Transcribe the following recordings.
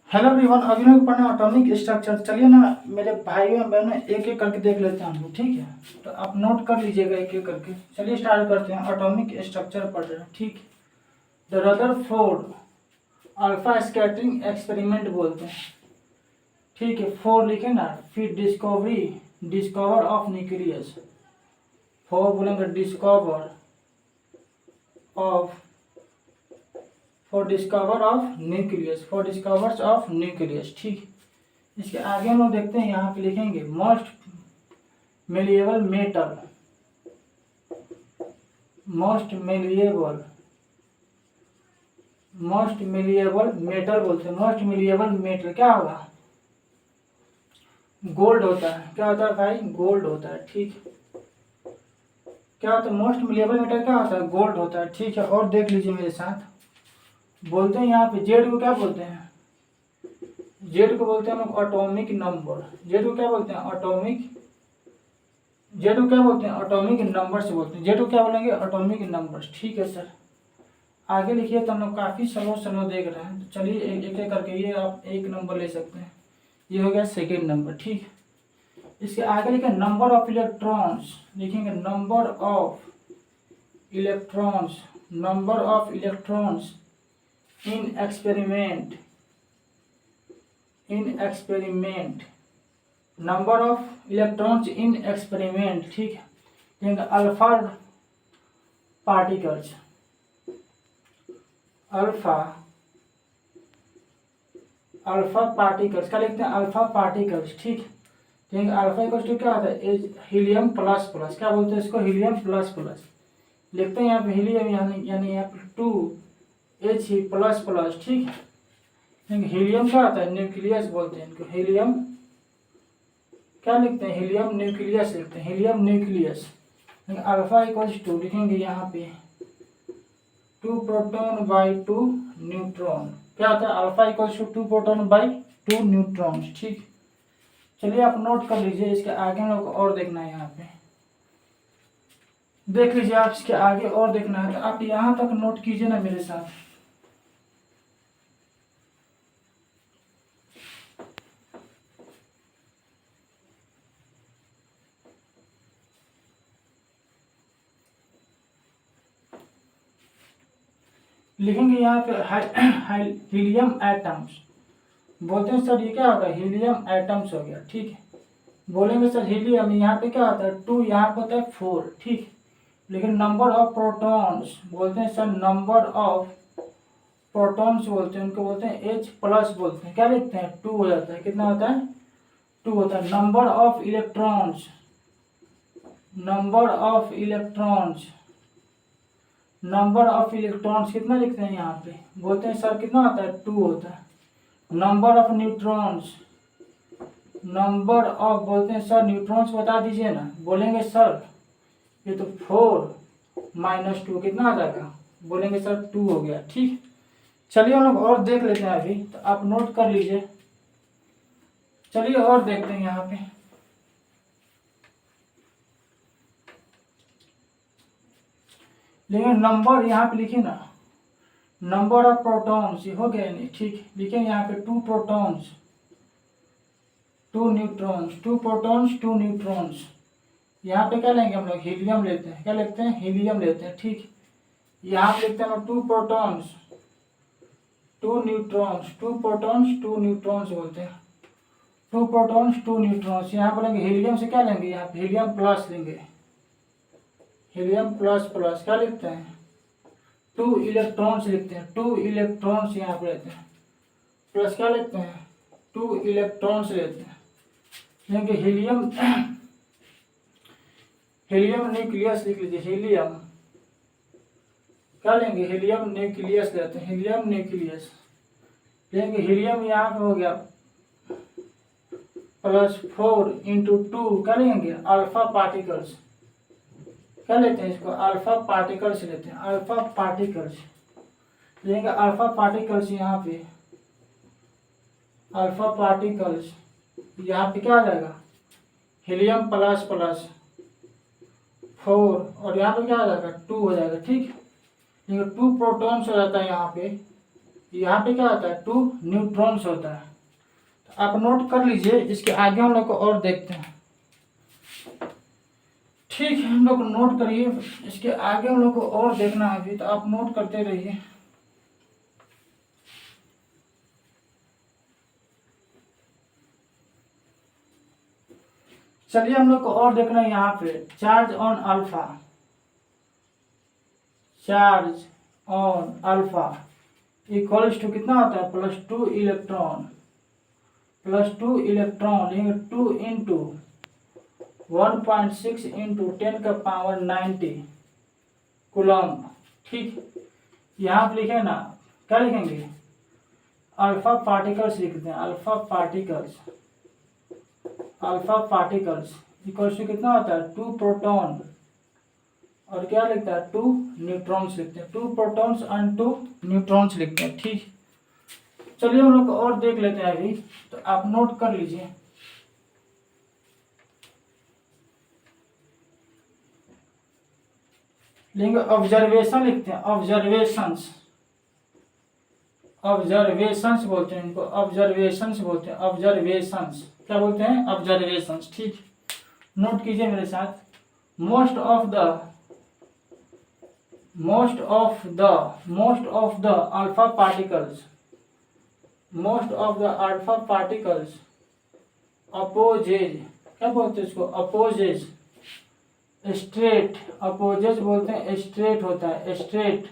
Hello everyone, अभी लोग पढ़ना एटॉमिक स्ट्रक्चर। चलिए ना मेरे भाइयों बहनों, एक एक करके देख लेते हैं हम लोग, ठीक है। तो आप नोट कर लीजिएगा एक एक करके। चलिए स्टार्ट करते हैं। एटॉमिक स्ट्रक्चर पढ़ रहे हैं, ठीक। The Rutherford alpha scattering experiment बोलते हैं, ठीक है। फोर लिखे ना, फिर डिस्कवर ऑफ न्यूक्लियस। फोर बोलेंगे discover of, for discover of nucleus, for discovers of nucleus, ठीक। इसके आगे हम लोग देखते हैं, यहाँ पे लिखेंगे most malleable metal, most malleable metal बोलते हैं। मोस्ट मेलिएबल मेटल क्या होगा? गोल्ड होता है। क्या होता है भाई? गोल्ड होता है, ठीक। क्या होता है? मोस्ट मेलिएबल मेटल क्या होता है? गोल्ड होता है, ठीक है। और देख लीजिए मेरे साथ, बोलते हैं यहाँ पे जेड को क्या बोलते हैं? जेड को बोलते हैं हम लोग एटॉमिक नंबर। जेड को क्या बोलते हैं? जेड को क्या बोलते हैं? एटॉमिक नंबर से बोलते हैं। जेड को क्या बोलेंगे? एटॉमिक नंबर्स, ठीक है सर। आगे लिखिए। तो हम लोग काफ़ी स्लो देख रहे हैं, तो चलिए एक एक करके ये आप एक नंबर ले सकते हैं। ये हो गया सेकेंड नंबर, ठीक। इसके आगे लिखे नंबर ऑफ इलेक्ट्रॉन्स, लिखेंगे number of electrons, number of electrons in experiment, number of electrons in experiment, ठीक है। अल्फा पार्टिकल्स, अल्फा पार्टिकल्स क्या लिखते हैं? अल्फा पार्टिकल्स, ठीक। ठीक है। अल्फा इक्वल टू क्या होता है? Helium plus plus. क्या बोलते हैं इसको? हीलियम प्लस प्लस लिखते हैं यहाँ पे। हीलियम यानी यहाँ पे 2H प्लस प्लस, ठीक है। हीलियम क्या होता है? न्यूक्लियस बोलते हैं इनको। हीलियम क्या लिखते हैं? हीलियम न्यूक्लियस लिखते हैं, helium nucleus. Alpha equals to लिखेंगे यहाँ पे 2 प्रोटॉन बाई 2 न्यूट्रॉन। क्या होता है? Alpha equals to 2 proton by 2 neutron, ठीक। चलिए आप नोट कर लीजिए। इसके आगे हम लोग और देखना है, यहाँ पे देख लीजिए आप। इसके आगे और देखना है तो आप यहाँ तक नोट कीजिए ना मेरे साथ। लिखेंगे यहाँ पे हीलियम एटम्स बोलते हैं सर। ये क्या होगा? हीलियम एटम्स हो गया, ठीक है। बोलेंगे सर हीलियम यहाँ पे क्या होता है? 2, यहाँ पे होता है 4, ठीक। लेकिन नंबर ऑफ प्रोटॉन्स बोलते हैं सर, नंबर ऑफ प्रोटॉन्स बोलते हैं उनको, बोलते हैं H प्लस बोलते हैं। क्या लिखते हैं? 2 हो जाता है। कितना होता है? 2 होता है। Number of electrons, number of electrons कितना लिखते हैं यहाँ पे? बोलते हैं सर कितना होता है? 2 होता है। Number of neutrons, number of बोलते हैं सर, न्यूट्रॉन्स बता दीजिए ना। बोलेंगे सर ये तो 4 माइनस 2 कितना आ जाएगा? बोलेंगे सर 2 हो गया, ठीक। चलिए हम लोग और देख लेते हैं अभी, तो आप नोट कर लीजिए। चलिए और देखते हैं यहाँ पे। लेकिन नंबर यहाँ पे लिखिए ना, नंबर ऑफ प्रोटॉन्स, ये हो गया नहीं, ठीक। लिखेंगे यहाँ पे 2 प्रोटॉन्स 2 न्यूट्रॉन्स, 2 प्रोटॉन्स 2 न्यूट्रॉन्स। यहाँ पे क्या लेंगे हम लोग? हीलियम लेते हैं। क्या लेते हैं? हीलियम लेते हैं, ठीक। यहाँ पे लिखते हैं 2 प्रोटॉन्स 2 न्यूट्रॉन्स, 2 प्रोटॉन्स 2 न्यूट्रॉन्स बोलते हैं। 2 प्रोटॉन्स 2 न्यूट्रॉन्स। यहाँ पर लेंगे हीलियम से क्या लेंगे? यहाँ पे हीलियम प्लस लेंगे, हीलियम प्लस प्लस। क्या लिखते हैं? 2 इलेक्ट्रॉन्स लिखते हैं, 2 इलेक्ट्रॉन्स यहाँ पे लेते हैं। प्लस क्या लिखते हैं? 2 इलेक्ट्रॉन्स लेते हैं। लेंगे हीलियम न्यूक्लियस लिख लीजिए। हीलियम क्या लेंगे? हीलियम न्यूक्लियस लेते हैं, हीलियम न्यूक्लियस लेंगे। हीलियम यहाँ पे हो गया +4 इंटू 2 क्या लेंगे? Alpha particles. क्या लेते हैं इसको? अल्फा पार्टिकल्स लेते हैं, अल्फा पार्टिकल्स लेंगे। अल्फा पार्टिकल्स यहाँ पे, अल्फा पार्टिकल्स यहाँ पे क्या आ जाएगा? हीलियम प्लस प्लस 4 और यहाँ पे क्या आ जाएगा? 2 हो जाएगा, ठीक। लेकिन 2 प्रोटॉन्स हो जाता है यहाँ पे, यहाँ पे क्या होता है 2 न्यूट्रॉन्स होता है। तो आप नोट कर लीजिए, इसके आगे हम लोग को और देखते हैं। ठीक है, हम लोग नोट करिए, इसके आगे हम लोग को और देखना है अभी, तो आप नोट करते रहिए। चलिए हम लोग को और देखना है यहाँ पे, charge on alpha, charge on alpha equals to कितना होता है +2 इलेक्ट्रॉन, +2 इलेक्ट्रॉन लेंगे 2 इंटू 1.6 इंटू 10⁻90 कूलम्ब। ठीक, यहाँ पे लिखे ना, क्या लिखेंगे, अल्फा पार्टिकल्स लिखते हैं, alpha particles, alpha particles equals to कितना होता है 2 प्रोटॉन, और क्या लिखता है 2 न्यूट्रॉन्स लिखते हैं, 2 प्रोटॉन्स एंड 2 न्यूट्रॉन्स लिखते हैं। ठीक, चलिए हम लोग और देख लेते हैं अभी, तो आप नोट कर लीजिए। लेंगे ऑब्जर्वेशन लिखते हैं, ऑब्जर्वेशंस, ऑब्जर्वेशंस बोलते हैं इनको, ऑब्जर्वेशंस बोलते हैं, ऑब्जर्वेशंस क्या बोलते हैं, ऑब्जर्वेशंस। ठीक, नोट कीजिए मेरे साथ, most of the alpha particles, most of the alpha particles opposes, क्या बोलते हैं इसको, अपोजेज स्ट्रेट, अपोजेज बोलते हैं स्ट्रेट होता है, straight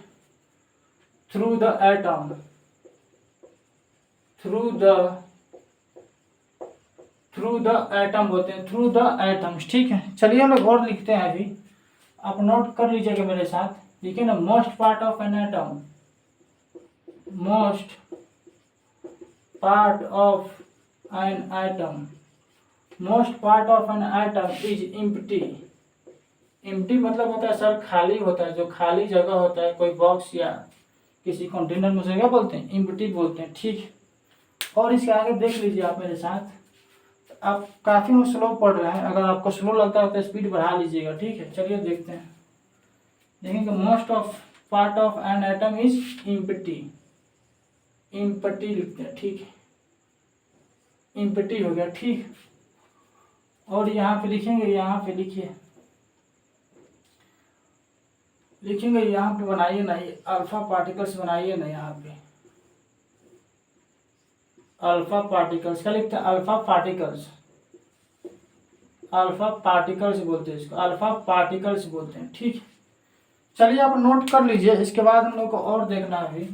through the atom, through the atom बोलते हैं, थ्रू द एटम्स। ठीक है, चलिए हम लोग और लिखते हैं अभी, आप नोट कर लीजिएगा मेरे साथ। देखिए ना, most part of an atom, most part of an atom, most part of an atom is empty. Empty मतलब होता है सर खाली होता है, जो खाली जगह होता है, कोई बॉक्स या किसी कंटेनर में, उसे क्या बोलते हैं, इम्प्टी बोलते हैं। ठीक, और इसके आगे देख लीजिए आप मेरे साथ, आप काफ़ी स्लो पढ़ रहे हैं, अगर आपको स्लो लगता है तो स्पीड बढ़ा लीजिएगा। ठीक है, चलिए देखते हैं, देखेंगे most of part of an atom is empty, empty लिखते हैं। ठीक है, इम्प्टी हो गया। ठीक, और यहाँ पे लिखेंगे, यहाँ पे लिखिए, लिखेंगे यहाँ पे, बनाइए ना ये अल्फा पार्टिकल्स बनाइए ना, यहाँ पे अल्फा पार्टिकल्स क्या लिखते हैं, अल्फा पार्टिकल्स, अल्फा पार्टिकल्स बोलते हैं इसको, अल्फा पार्टिकल्स बोलते हैं। ठीक, चलिए आप नोट कर लीजिए, इसके बाद हम लोग को और देखना है अभी।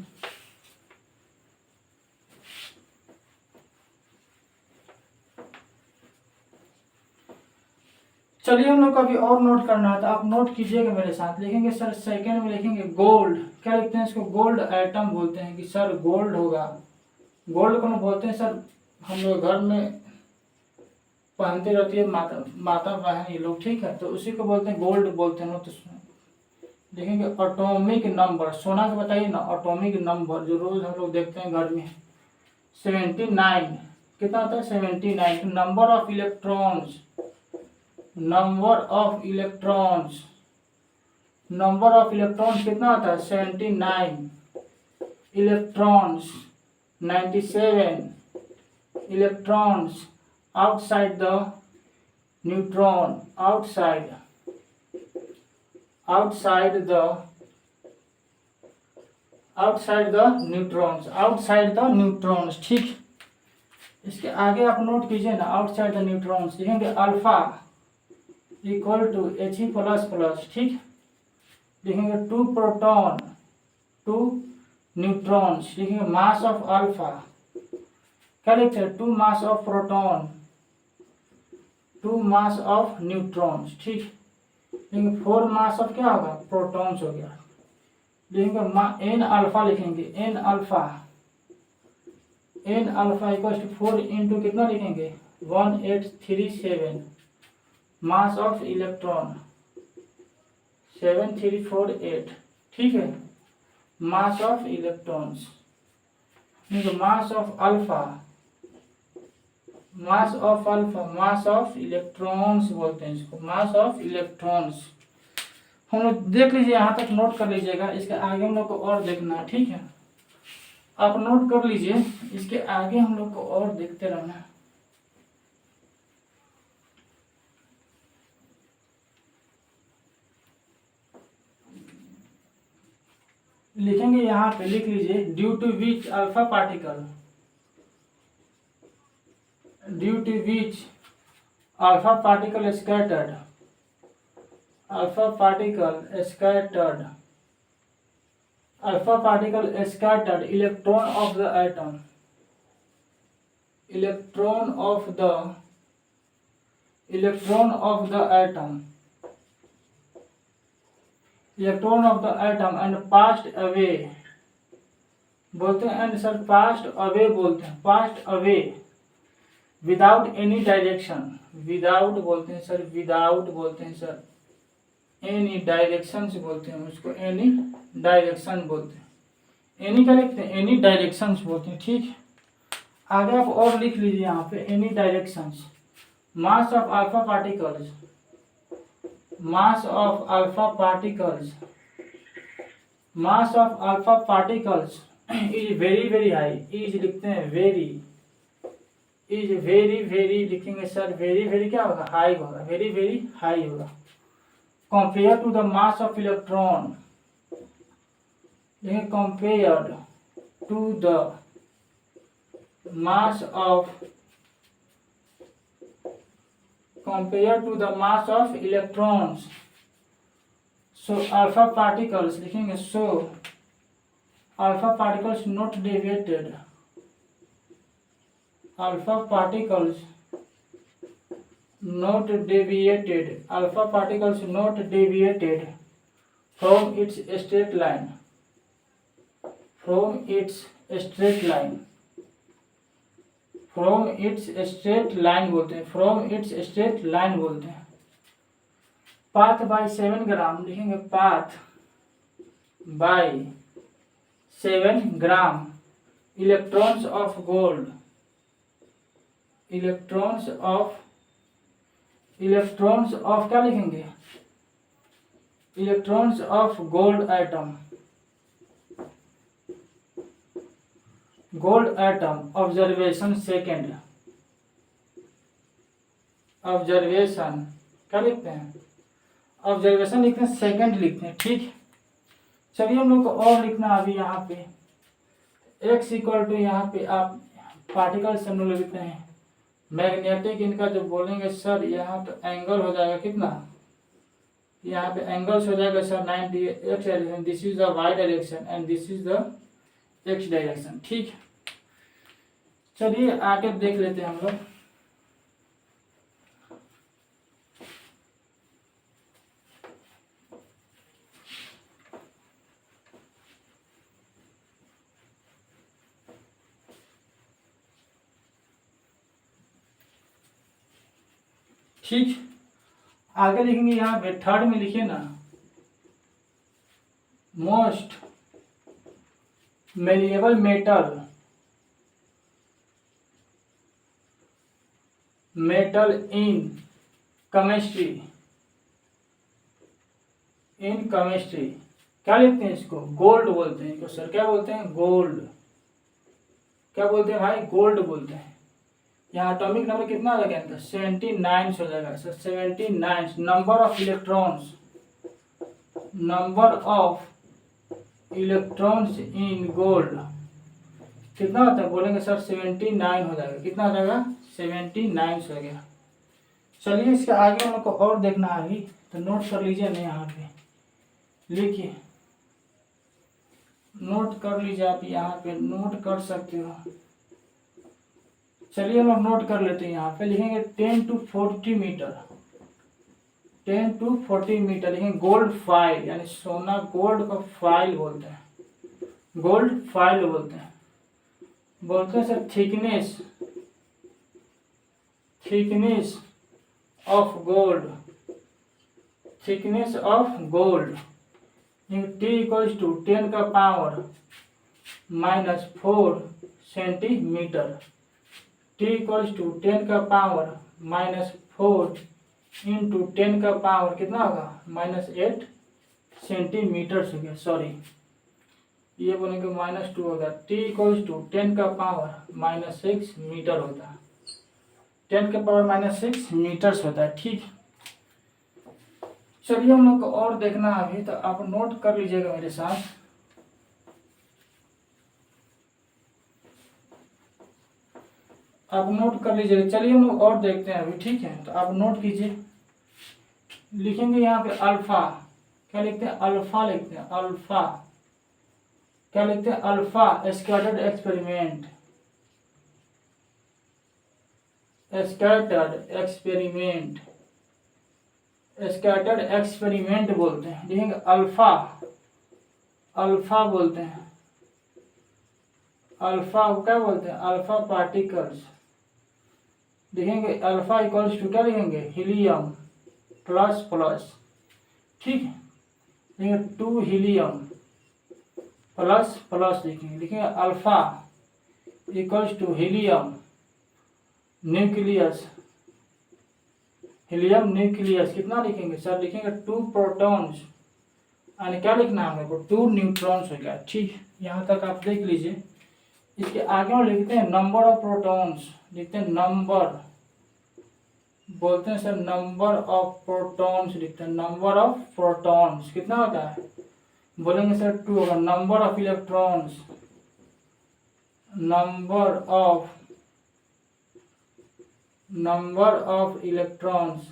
चलिए हम लोग को अभी और नोट करना है, तो आप नोट कीजिएगा मेरे साथ। लिखेंगे सर, सेकंड में लिखेंगे गोल्ड, क्या लिखते हैं इसको, गोल्ड आइटम बोलते हैं, कि सर गोल्ड होगा, गोल्ड को बोलते हैं सर, हम लोग घर में पहनते रहती है माता बहन ये लोग। ठीक है, तो उसी को बोलते हैं गोल्ड बोलते हैं। तो देखेंगे एटॉमिक नंबर, सोना का बताइए ना, एटॉमिक नंबर जो रोज हम लोग देखते हैं घर में, 79, कितना होता है 79। Number of electrons, number of electrons, number of electrons कितना होता है 79, electrons 97 electrons outside the neutron, outside the neutrons, outside the neutrons। ठीक, इसके आगे आप नोट कीजिए ना, outside the neutrons लिखेंगे अल्फा इक्वल टू He++। ठीक, लिखेंगे 2 प्रोटॉन 2 न्यूट्रॉन्स, लिखेंगे मास ऑफ अल्फा, क्या लिखते हैं 2 mass of proton 2 mass of neutrons. ठीक, लेकिन 4 मास ऑफ क्या होगा, प्रोटॉन्स हो गया। लिखेंगे एन अल्फा, लिखेंगे n alpha, n alpha equal to 4 into कितना लिखेंगे 1837 मास ऑफ इलेक्ट्रॉन 7348। ठीक है, mass of electrons, mass of alpha, mass of alpha, mass of electrons बोलते हैं इसको, मास ऑफ इलेक्ट्रॉन्स। हम लोग देख लीजिए, यहाँ तक नोट कर लीजिएगा, इसके आगे हम लोग को और देखना है। ठीक है, आप नोट कर लीजिए, इसके आगे हम लोग को और देखते रहना है। लिखेंगे यहाँ पे, लिख लीजिए, due to which alpha particle, due to which alpha particle scattered, alpha particle scattered, alpha particle scattered electron of the atom, electron of the atom, electron of the atom and passed away, बोलते हैं and sir passed away बोलते हैं, passed away without any direction, without बोलते हैं sir, without बोलते हैं sir, any direction से बोलते हैं उसको, एनी डायरेक्शन बोलते हैं, एनी क्या लिखते हैं, एनी डायरेक्शन बोलते हैं। ठीक, आगे आप और लिख लीजिए यहाँ पे, any direction, mass of alpha particles, mass of alpha particles, mass of alpha particles is very very high, is लिखते हैं वेरी, इज वेरी वेरी लिखेंगे सर, वेरी वेरी क्या होगा, हाई होगा, वेरी वेरी हाई होगा, compared to the mass of electron, compared to the mass of, compared to the mass of electrons, so alpha particles लिखेंगे, so alpha particles not deviated, alpha particles not deviated, alpha particles not deviated from its straight line, from its straight line, from its straight line बोलते हैं, from its straight line बोलते हैं। Path by 7 gram लिखेंगे, path by 7 gram electrons of gold, electrons of, electrons of क्या लिखेंगे, electrons of gold atom, gold atom, observation second, observation क्या लिखते हैं, ऑब्जर्वेशन लिखते हैं, सेकेंड लिखते हैं। ठीक, चलिए हम लोग को और लिखना अभी यहाँ पे, एक्स इक्वल टू, यहाँ पे आप पार्टिकल से हम लोग लिखते हैं मैग्नेटिक, इनका जो बोलेंगे सर यहाँ तो एंगल हो जाएगा कितना, यहाँ पे एंगल्स हो जाएगा sir 90 x direction, this is the y direction and this is the x direction. ठीक, चलिए आगे देख लेते हैं हम लोग। ठीक, आगे लिखेंगे यहाँ पे, थर्ड में लिखिए ना, most malleable metal, metal in chemistry, in chemistry क्या लिखते हैं इसको, गोल्ड बोलते हैं, सर क्या बोलते हैं, गोल्ड, क्या बोलते हैं भाई, गोल्ड बोलते हैं। यहाँ एटॉमिक नंबर कितना आ जाएगा, 79 हो जाएगा sir, 79 number of electrons, number of electrons in gold कितना होता है, बोलेंगे सर 79 हो जाएगा, कितना हो जाएगा, 79 हो गया। चलिए इसके आगे हम लोग को और देखना है अभी, तो नोट कर लीजिए नहीं, यहाँ पे लिखिए, नोट कर लीजिए, आप यहाँ पे नोट कर सकते हो। चलिए हम लोग नोट कर लेते हैं, यहाँ पे लिखेंगे 10 to 40 मीटर, 10 to 40 मीटर लिखेंगे, गोल्ड फाइल, यानी सोना गोल्ड का फाइल बोलते हैं, गोल्ड फाइल बोलते हैं, बोलते हैं sir thickness, thickness of gold, thickness of gold, T equals to 10 का power -4 centimetre, T equals to 10 का पावर -4 इंटू 10 का पावर कितना होगा, -8 सेंटीमीटर हो गया, सॉरी ये बोलेंगे -2 होगा। t इक्वल्स टू 10 का पावर -6 मीटर होता है। 10 का पावर -6 मीटर्स होता है। ठीक, चलिए हम लोग को और देखना है अभी, तो आप नोट कर लीजिएगा मेरे साथ। आप नोट कर लीजिएगा। चलिए हम लोग और देखते हैं अभी। ठीक है, तो आप नोट कीजिए। लिखेंगे यहाँ पे अल्फा, क्या लिखते हैं? अल्फा लिखते हैं। अल्फा क्या लिखते हैं? Alpha scattered experiment, scattered experiment, scattered experiment बोलते हैं। लिखेंगे अल्फा, अल्फा बोलते हैं। अल्फा क्या बोलते हैं? Alpha particles. लिखेंगे अल्फा इक्वल्स टू क्या लिखेंगे? Helium plus plus. ठीक है, लिखेंगे 2 हीलियम प्लस प्लस लिखेंगे। लिखेंगे alpha equals to helium nucleus, helium nucleus कितना लिखेंगे सर? लिखेंगे 2 प्रोटॉन्स एंड क्या लिखना है हमको? 2 न्यूट्रॉन्स हो गया। ठीक, यहाँ तक आप देख लीजिए। इसके आगे हम लिखते हैं नंबर ऑफ प्रोटॉन्स। लिखते हैं नंबर, बोलते हैं सर नंबर ऑफ प्रोटॉन्स। लिखते हैं नंबर ऑफ प्रोटॉन्स कितना होता है? बोलेंगे सर 2 होगा। Number of electrons, number of electrons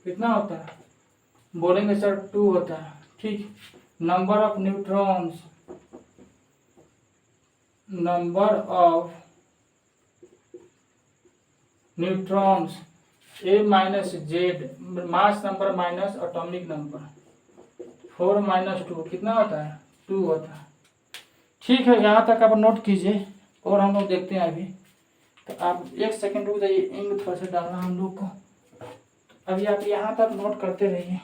कितना होता है? बोलेंगे सर 2 होता है। ठीक, number of neutrons, number of neutrons A minus Z, mass number minus atomic number, 4 - 2 कितना होता है? 2 होता है। ठीक है, यहाँ तक आप नोट कीजिए और हम लोग देखते हैं अभी। तो आप 1 सेकंड रुक जाइए, इंक थोड़ा सा डालना हम लोग को। अभी आप यहाँ तक नोट करते रहिए।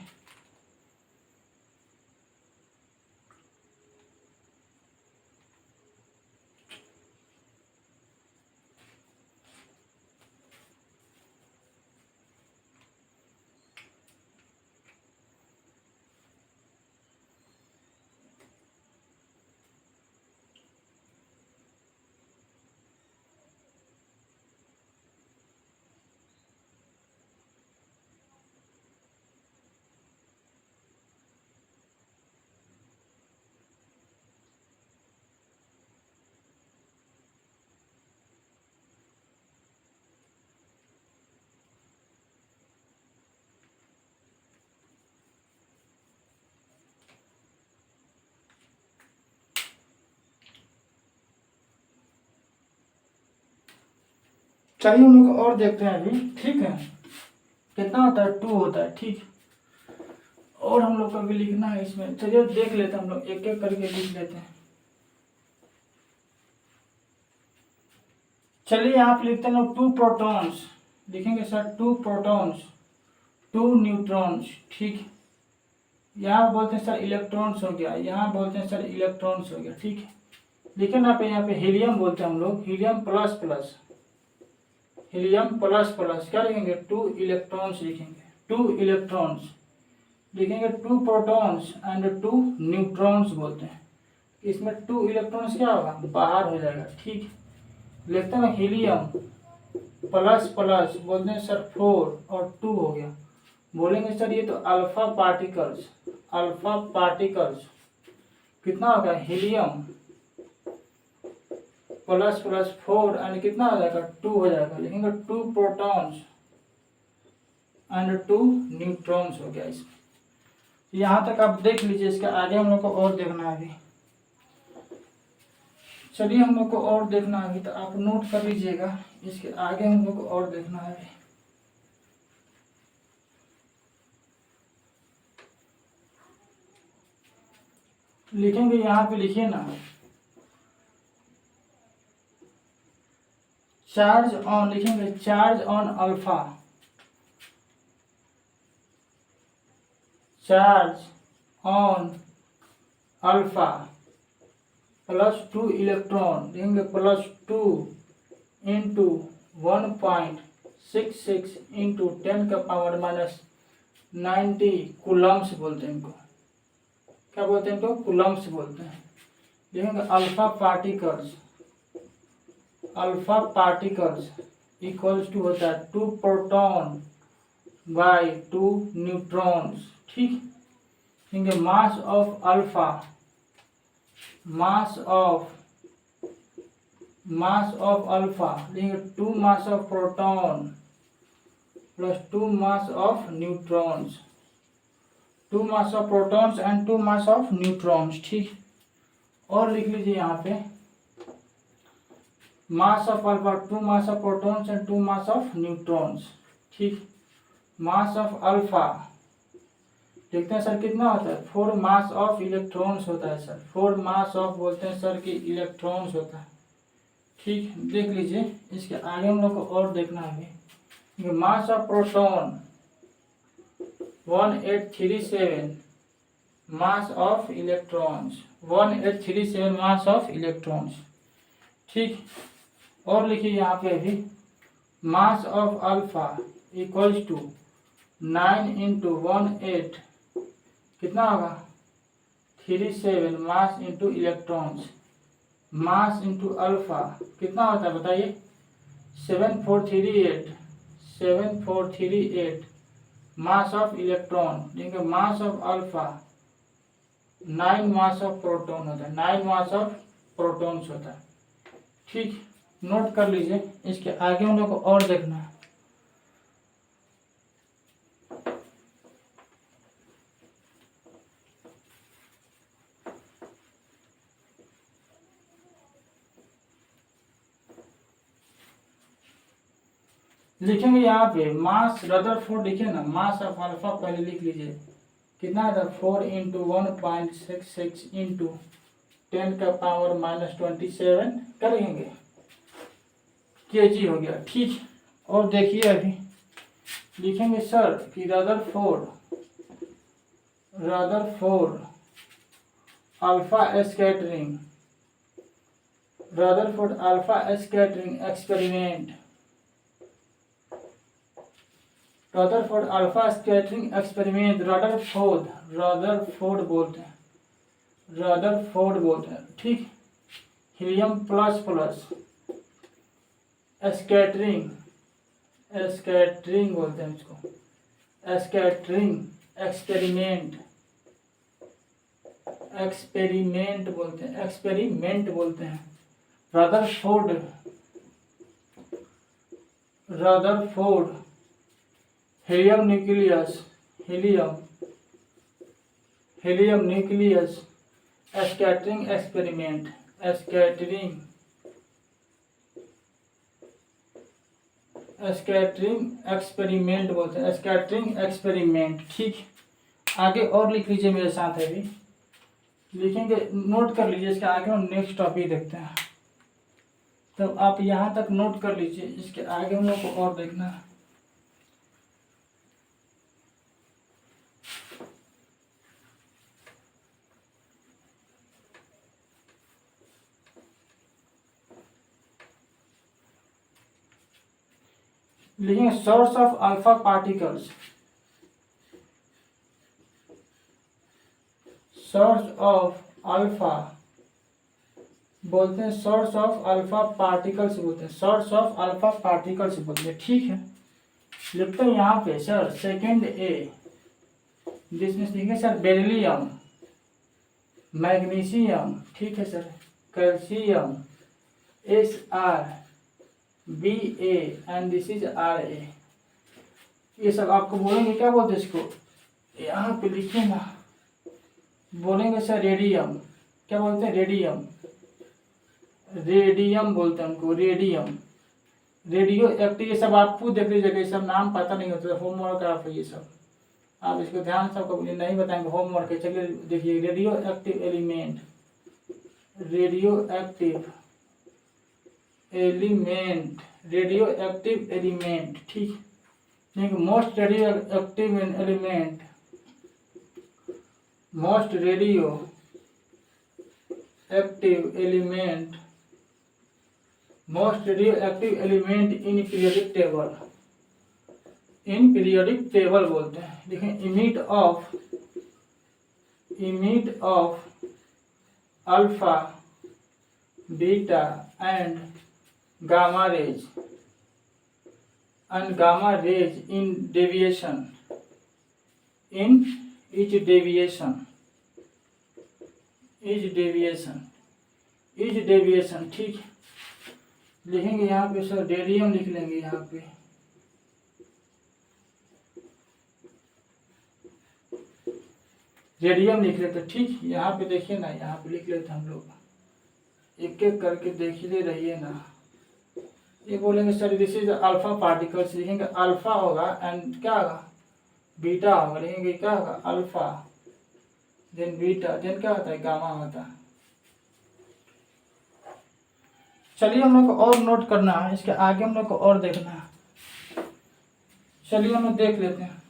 चलिए हम लोग और देखते हैं अभी। ठीक है, कितना होता है? 2 होता है। ठीक, और हम लोग को भी लिखना है इसमें। चलिए देख लेते हैं, हम लोग एक एक करके लिख लेते हैं। चलिए आप लिखते हैं 2 प्रोटॉन्स। लिखेंगे सर 2 प्रोटॉन्स, 2 न्यूट्रॉन्स। ठीक, यहाँ बोलते हैं सर इलेक्ट्रॉन्स हो गया, यहाँ बोलते हैं सर इलेक्ट्रॉन्स हो गया। ठीक है, लिखे ना पे यहाँ पे हीलियम बोलते हैं हम लोग, helium plus plus, helium plus plus क्या लिखेंगे? 2 इलेक्ट्रॉन्स लिखेंगे। 2 इलेक्ट्रॉन्स लिखेंगे, 2 प्रोटॉन्स एंड 2 न्यूट्रॉन्स बोलते हैं। इसमें 2 इलेक्ट्रॉन्स क्या होगा? बाहर हो जाएगा। ठीक, लिखते हैं हीलियम प्लस प्लस, बोलते हैं सर 4 और 2 हो गया। बोलेंगे सर ये तो अल्फा पार्टिकल्स, अल्फा पार्टिकल्स कितना होगा? हीलियम प्लस प्लस 4 एंड कितना हो जाएगा? 2 हो जाएगा। लिखेंगे 2 प्रोटॉन्स एंड 2 न्यूट्रॉन्स हो गया इसमें। यहाँ तक आप देख लीजिए। इसके आगे हम लोग को और देखना है अभी। चलिए हम लोग को और देखना है अभी, तो आप नोट कर लीजिएगा। इसके आगे हम लोग को और देखना है अभी। लिखेंगे यहाँ पे, लिखिए ना, चार्ज ऑन। लिखेंगे charge on alpha, charge on alpha +2 electron. लिखेंगे +2 इंटू 1.66 इंटू 10⁻90 कूलम्स बोलते हैं इनको। क्या बोलते हैं इनको? कूलम्स बोलते हैं। लिखेंगे अल्फा पार्टिकल्स इक्वल्स टू होता है 2 प्रोटॉन बाय 2 न्यूट्रॉन्स। ठीक, लिखेंगे mass of alpha, mass of alpha लिखेंगे 2 mass of proton plus 2 mass of neutrons, 2 mass of protons and 2 mass of neutrons. ठीक, और लिख लीजिए यहाँ पे मास of alpha 2 mass of protons and 2 mass of neutrons. ठीक, मास ऑफ अल्फा देखते हैं सर कितना होता है, 4 मास ऑफ इलेक्ट्रॉन्स होता है सर, 4 मास ऑफ बोलते हैं सर कि इलेक्ट्रॉन्स होता है। ठीक, देख लीजिए इसके आगे हम लोग को और देखना है। Mass of proton 1837 mass of electrons, 1837 mass of electrons. ठीक, और लिखिए यहाँ पे भी mass of alpha equals to 9 into 18 कितना होगा 37 mass into electrons, mass into alpha कितना होता है बताइए 7438 मास ऑफ इलेक्ट्रॉन, देखिए mass of alpha 9 mass of proton होता है, 9 मास ऑफ प्रोटॉन्स होता है। ठीक, नोट कर लीजिए, इसके आगे हम लोग को और देखना है। लिखेंगे यहाँ पे मास रदरफोर्ड लिखे ना, मास ऑफ अल्फा पहले लिख लीजिए कितना था 4 इंटू 1.66 इंटू 10 का पावर -27 करेंगे केजी हो गया। ठीक, और देखिए अभी लिखेंगे सर कि Rutherford alpha scattering, Rutherford alpha scattering experiment, Rutherford alpha scattering experiment, Rutherford बोलते हैं। ठीक, हीलियम प्लस स्कैटरिंग बोलते हैं इसको, स्कैटरिंग एक्सपेरिमेंट बोलते हैं। Rutherford helium nucleus scattering experiment बोलते हैं, स्कैटरिंग एक्सपेरिमेंट। ठीक, आगे और लिख लीजिए मेरे साथ है भी, लिखेंगे नोट कर लीजिए, इसके आगे हम नेक्स्ट टॉपिक देखते हैं। तो आप यहाँ तक नोट कर लीजिए, इसके आगे हम लोग को और देखना है। लिखेंगे source of alpha particles, source of alpha बोलते हैं, सोर्स ऑफ अल्फा पार्टिकल्स बोलते हैं, सोर्स ऑफ अल्फा पार्टिकल्स बोलते हैं। ठीक है, लिखते हैं यहाँ पे सर सेकेंड ए, जिसमें लिखेंगे सर बेरिलियम, मैग्नीशियम, ठीक है sir, calcium, SrBa and this is Ra। ये सब आपको बोलेंगे क्या बोलते हैं इसको, यहाँ पे लिखिए ना, बोलेंगे सर रेडियम, क्या बोलते हैं रेडियम बोलते हैं उनको, रेडियो एक्टिव। ये सब आपको देख लीजिएगा, ये सब नाम पता नहीं होता, होमवर्क आप ये सब आप इसको ध्यान से आपको नहीं बताएंगे, होमवर्क है। चलिए देखिए रेडियो एक्टिव एलिमेंट, ठीक, most radio active element in periodic table बोलते हैं। देखें emit of alpha beta and gamma rays and gamma rays in deviation in each deviation ठीक लिखेंगे यहाँ पे सर रेडियम लिख लेंगे यहाँ पे रेडियम लिख लेते ठीक। यहाँ पे देखिए ना यहाँ पे लिख लेते हम लोग एक एक करके देख ले रहिए ना। ये बोलेंगे sir this is alpha particles लिखेंगे अल्फा होगा एंड क्या होगा बीटा होगा लिखेंगे क्या होगा अल्फा देन बीटा देन क्या होता है गामा होता है। चलिए हम लोग को और नोट करना है इसके आगे हम लोग को और देखना है। चलिए हम लोग देख लेते हैं।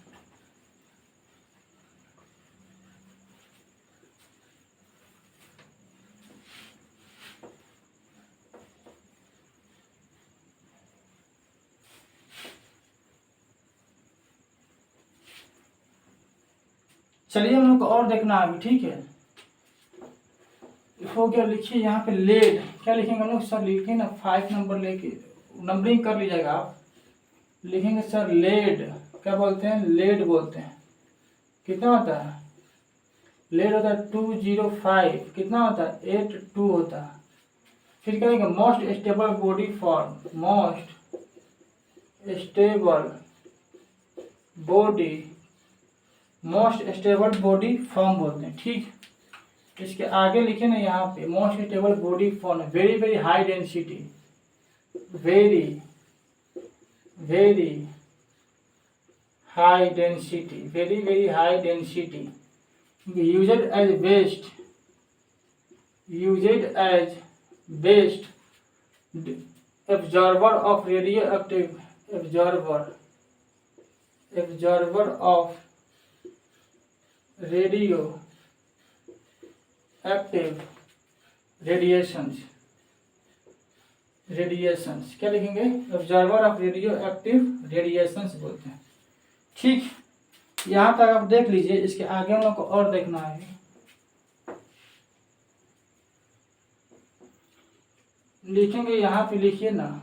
चलिए हम लोग को और देखना है अभी ठीक है। हो गया लिखिए यहाँ पे लेड क्या लिखेंगे हम लोग सर लिखिए ना 5 नंबर लेके नंबरिंग कर लीजिएगा आप। लिखेंगे सर लेड क्या बोलते हैं लेड बोलते हैं कितना होता है लेड होता है 205 कितना होता है 82 होता है। फिर कहेंगे most stable body form most stable body form बोलते हैं ठीक। इसके आगे लिखे ना यहाँ पे most stable body form very very high density very high density used as best absorber of radioactive absorber of radio active radiations क्या लिखेंगे observer of radio active radiations बोलते हैं ठीक। यहाँ तक आप देख लीजिए इसके आगे हम लोग को और देखना है। लिखेंगे यहाँ पे लिखिए ना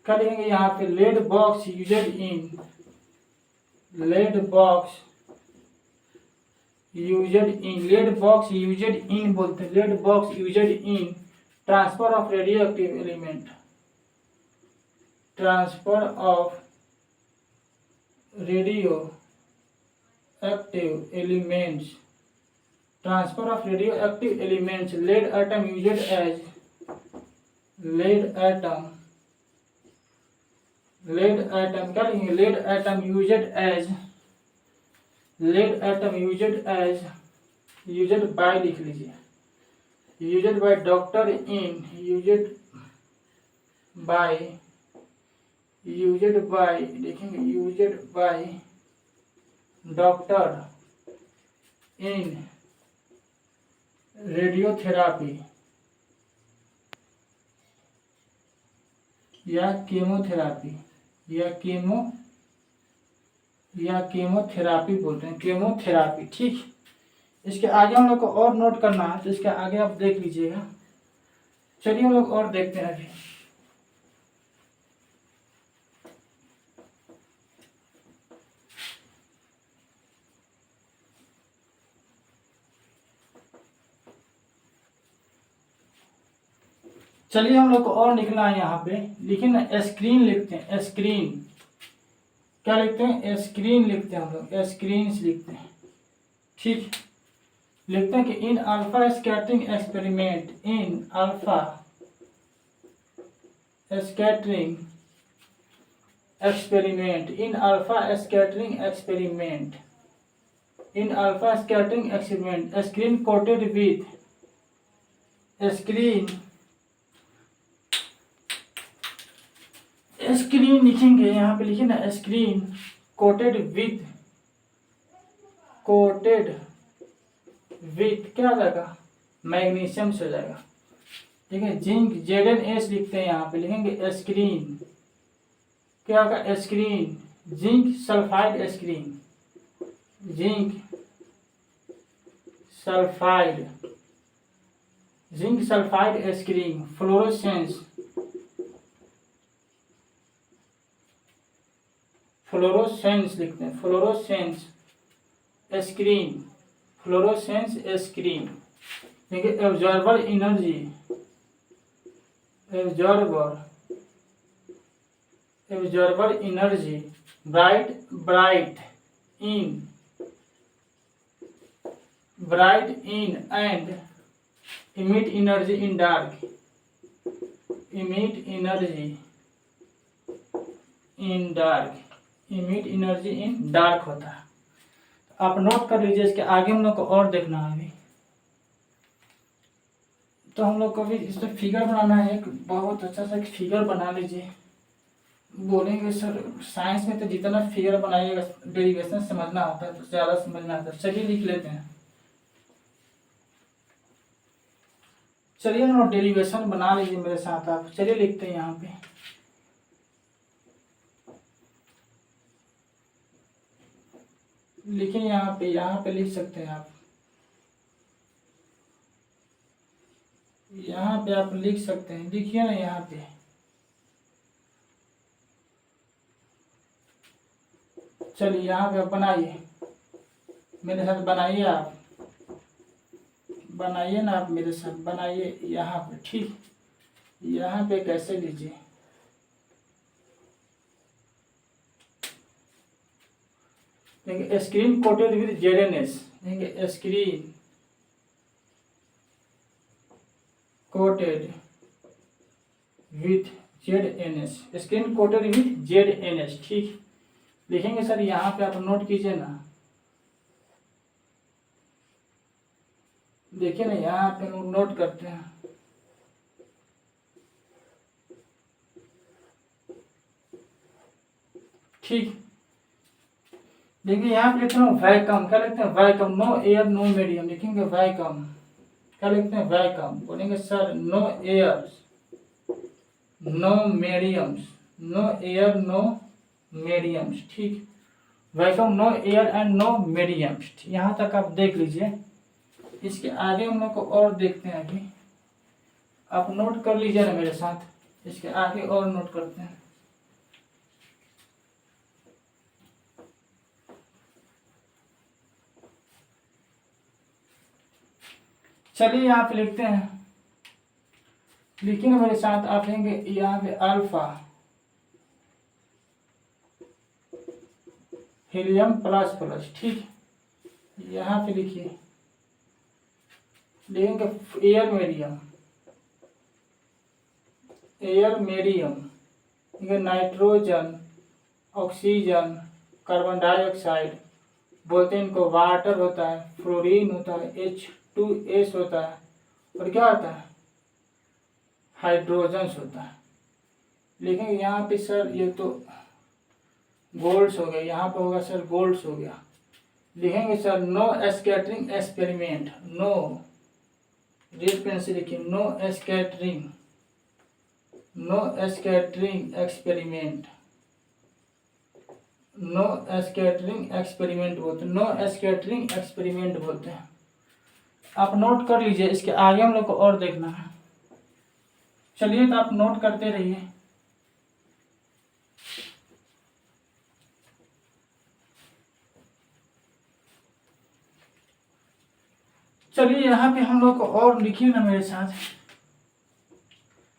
क्या लिखेंगे यहाँ पे लेड बॉक्स यूज्ड इन बोलते हैं lead box used in transfer of radio active element lead atom used as lead atom क्या लिखेंगे लेड एटम यूज्ड बाय लिख लीजिए यूज्ड बाय डॉक्टर इन लिखेंगे used by doctor in radiotherapy या chemotherapy बोलते हैं केमोथेरापी ठीक। इसके आगे हम लोग को और नोट करना है तो इसके आगे आप देख लीजिएगा। चलिए हम लोग और देखते हैं अभी। चलिए हम लोग को और लिखना है यहाँ पे लिखिए ना स्क्रीन लिखते हैं स्क्रीन क्या लिखते हैं स्क्रीन लिखते हैं हम लोग स्क्रीन्स लिखते हैं ठीक। लिखते हैं कि in alpha scattering experiment screen coated with screen लिखेंगे यहाँ पे लिखिए ना स्क्रीन कोटेड विथ क्या लगा मैग्नीशियम से हो जाएगा। ठीक है, जिंक ZnS लिखते हैं, यहाँ पे लिखेंगे एस्क्रीन, क्या होगा screen, zinc sulphide screen, zinc sulphide, zinc sulphide screen, fluorescence, fluorescence लिखते हैं, फ्लोरोसेंस एस्क्रीन, फ्लोरोसेंस एस्क्रीन। देखिए absorber energy, absorber energy, bright in and emit energy in dark, emit energy in dark होता है। आप note कर लीजिए, इसके आगे हम लोग को और देखना है अभी। तो हम लोग को भी इस पर फिगर बनाना है, एक बहुत अच्छा सा एक फिगर बना लीजिए। बोलेंगे सर साइंस में तो जितना फिगर बनाइएगा डेरिवेशन समझना होता है तो ज़्यादा समझना आता है। चलिए लिख लेते हैं, चलिए ना डेरिवेशन बना लीजिए मेरे साथ आप। चलिए लिखते हैं यहाँ पे, लिखिए यहाँ पे लिख सकते हैं आप, यहाँ पे आप लिख सकते हैं, लिखिए ना यहाँ पे। चलिए यहाँ पे आप बनाइए मेरे साथ, बनाइए आप, बनाइए ना आप मेरे साथ, बनाइए यहाँ पे। ठीक, यहाँ पे कैसे लीजिए, देखिए स्क्रीन कोटेड विद ZnS, देखिए screen coated with ZnS, screen coated with ZnS। ठीक, लिखेंगे सर, यहाँ पे आप नोट कीजिए ना, देखिए ना यहाँ पे नोट करते हैं। ठीक, देखिए यहाँ पे लिखते हैं वैकम, क्या लिखते हैं vacuum, no air no medium, लिखेंगे वैकम, क्या लिखते हैं वैकम, बोलेंगे sir no air no mediums, no air no mediums. ठीक, vacuum no air and no mediums, यहाँ तक आप देख लीजिए। इसके आगे हम लोग को और देखते हैं अभी, आप नोट कर लीजिए ना मेरे साथ, इसके आगे और नोट करते हैं। चलिए यहाँ पे लिखते हैं, लिखिए ना मेरे साथ, आप लेंगे यहाँ पे अल्फा हीलियम प्लस प्लस। ठीक, यहाँ पे लिखिए, लिखेंगे air medium, air medium, nitrogen, oxygen, carbon dioxide, बोलते हैं इनको, वाटर होता है, फ्लोरीन होता है, H2S होता है, और क्या होता है हाइड्रोजन्स होता है। लिखेंगे यहाँ पे सर ये तो गोल्ड्स हो गया, यहाँ पे होगा सर गोल्ड्स हो गया। लिखेंगे sir no scattering experiment, no, red pen से लिखिए, no scattering, no scattering experiment, no scattering experiment बोलते हैं, नो स्कैटरिंग एक्सपेरिमेंट बोलते हैं। आप नोट कर लीजिए, इसके आगे हम लोग को और देखना है। चलिए तो आप नोट करते रहिए। चलिए यहाँ पे हम लोग को और लिखिए ना मेरे साथ,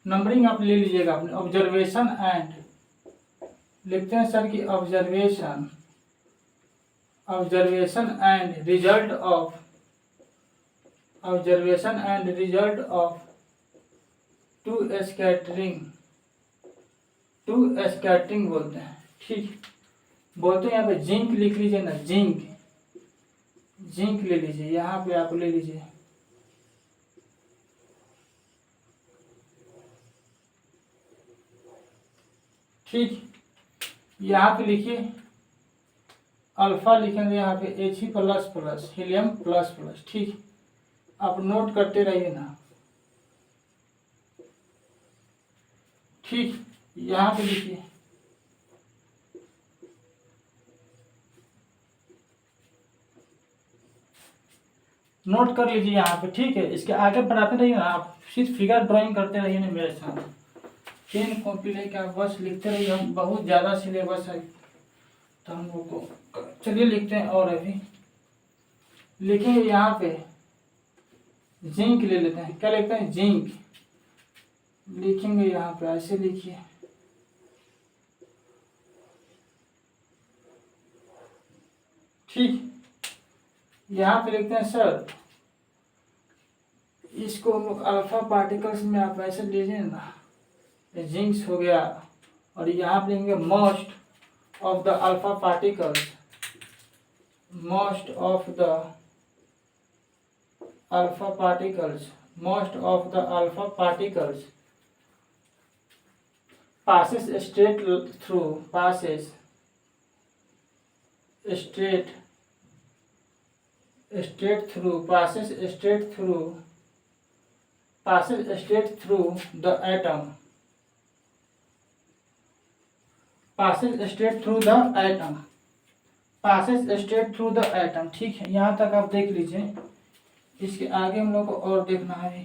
नंबरिंग आप ले लीजिएगा अपने, ऑब्जर्वेशन एंड, लिखते हैं सर कि observation, observation and result of, observation and result of to scattering बोलते हैं। ठीक, बोलते हैं यहाँ पे जिंक लिख लीजिए ना, जिंक, जिंक ले लीजिए, यहाँ पे आप ले लीजिए। ठीक, यहाँ पे लिखिए अल्फा, लिखेंगे यहाँ पे He plus plus, helium plus plus. ठीक, आप नोट करते रहिए ना। ठीक, यहाँ पे लिखिए, नोट कर लीजिए यहाँ पे। ठीक है, इसके आगे बढ़ाते रहिए ना, आप सिर्फ फिगर ड्राइंग करते रहिए ना मेरे साथ। पेन कॉपी लेके आप बस लिखते रहिए। हम बहुत ज़्यादा सिलेबस है तो हम लोग को, चलिए लिखते हैं। और अभी लिखेंगे यहाँ पे जिंक ले लेते हैं। क्या लिखते हैं? जिंक लिखेंगे यहाँ पे, ऐसे लिखिए। ठीक, यहाँ पे लिखते हैं सर, इसको हम लोग अल्फा पार्टिकल्स में आप ऐसे लीजिए ना, जिंक्स हो गया। और यहाँ पे लेंगे most of the alpha particles, most of the alpha particles, most of the alpha particles passes straight through, passes straight through, passes straight through, passes straight through the atom, passes straight through the atom, passes straight through the atom। ठीक है, यहाँ तक आप देख लीजिए। इसके आगे हम लोग को और देखना है।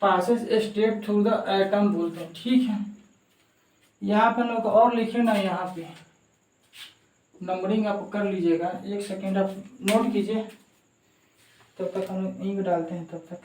Passes straight through the atom बोलते हैं। ठीक है, यहाँ पे लोग और लिखे ना, यहाँ पे नंबरिंग आप कर लीजिएगा। एक सेकेंड आप नोट कीजिए, तब तक हम इंक डालते हैं तब तक।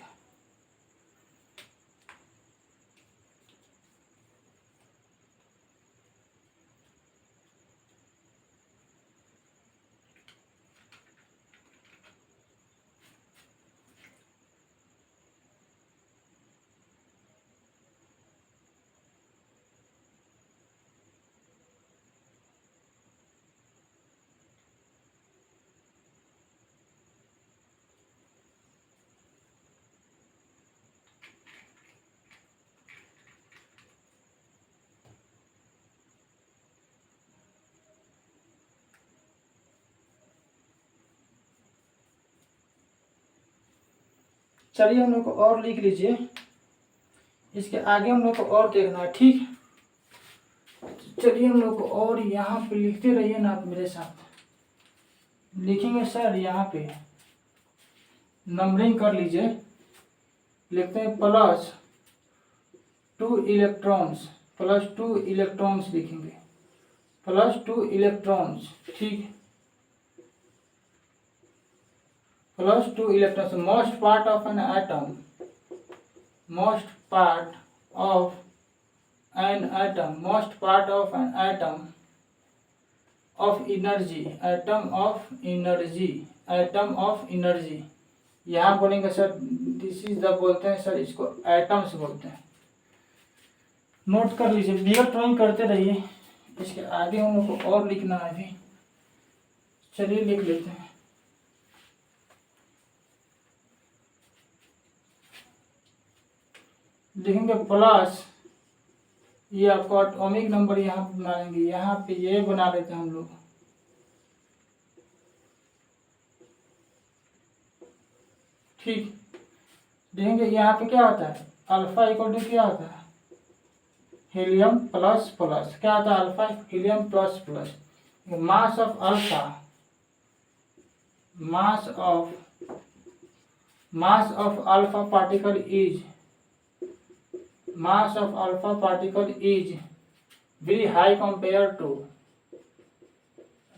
चलिए हम लोग को और लिख लीजिए। इसके आगे हम लोग को और देखना है। ठीक, चलिए हम लोग को और यहाँ पे लिखते रहिए ना आप मेरे साथ। लिखेंगे सर, यहाँ पे नंबरिंग कर लीजिए। लिखते हैं प्लस 2 इलेक्ट्रॉन्स, प्लस 2 इलेक्ट्रॉन्स लिखेंगे, प्लस 2 इलेक्ट्रॉन्स। ठीक, plus 2 electrons, most part of an atom, most part of an atom, most part of an atom of energy, atom of energy, atom of energy. यहाँ बोलेंगे sir this is the, बोलते हैं sir इसको atoms बोलते हैं। Note कर लीजिए, figure drawing करते रहिए। इसके आगे हम लोग को और लिखना है अभी। चलिए लिख लेते हैं। लिखेंगे प्लस, ये आपको एटॉमिक नंबर यहाँ पे बनाएंगे। यहाँ पे ये बना लेते हैं हम लोग। ठीक, देखेंगे यहाँ पे क्या होता है, अल्फा इक्वल टू क्या होता है, हीलियम प्लस प्लस। क्या होता है? Alpha helium plus plus. Mass of alpha, mass of alpha particle is, mass of alpha particle is very high compared to,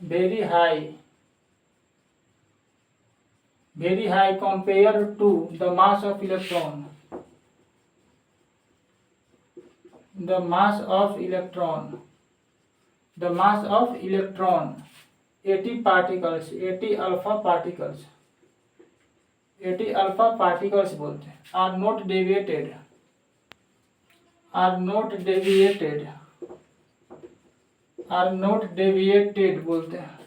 very high compared to the mass of electron, the mass of electron, the mass of electron 80 particles, 80 alpha particles, 80 alpha particles बोलते हैं, are not deviated, are not deviated, are not deviated बोलते हैं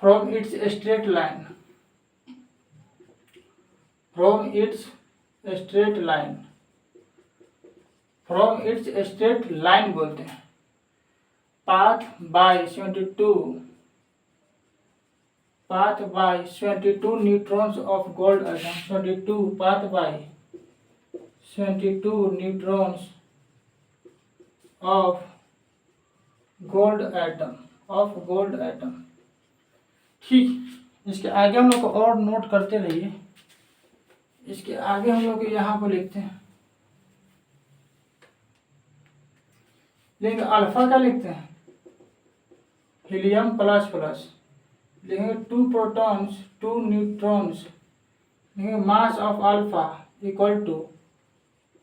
from its straight line, from its straight line, from its straight line बोलते हैं। path by 72 path by 22 neutrons of gold atom. 22 path by 22 neutrons of gold atom. ठीक, इसके आगे हम लोग को और नोट करते रहिए। इसके आगे हम लोग यहाँ पर लिखते हैं, लेकिन अल्फा क्या लिखते हैं, हीलियम प्लस प्लस लिखेंगे 2 प्रोटॉन्स 2 न्यूट्रॉन्स, लिखेंगे mass of alpha equal to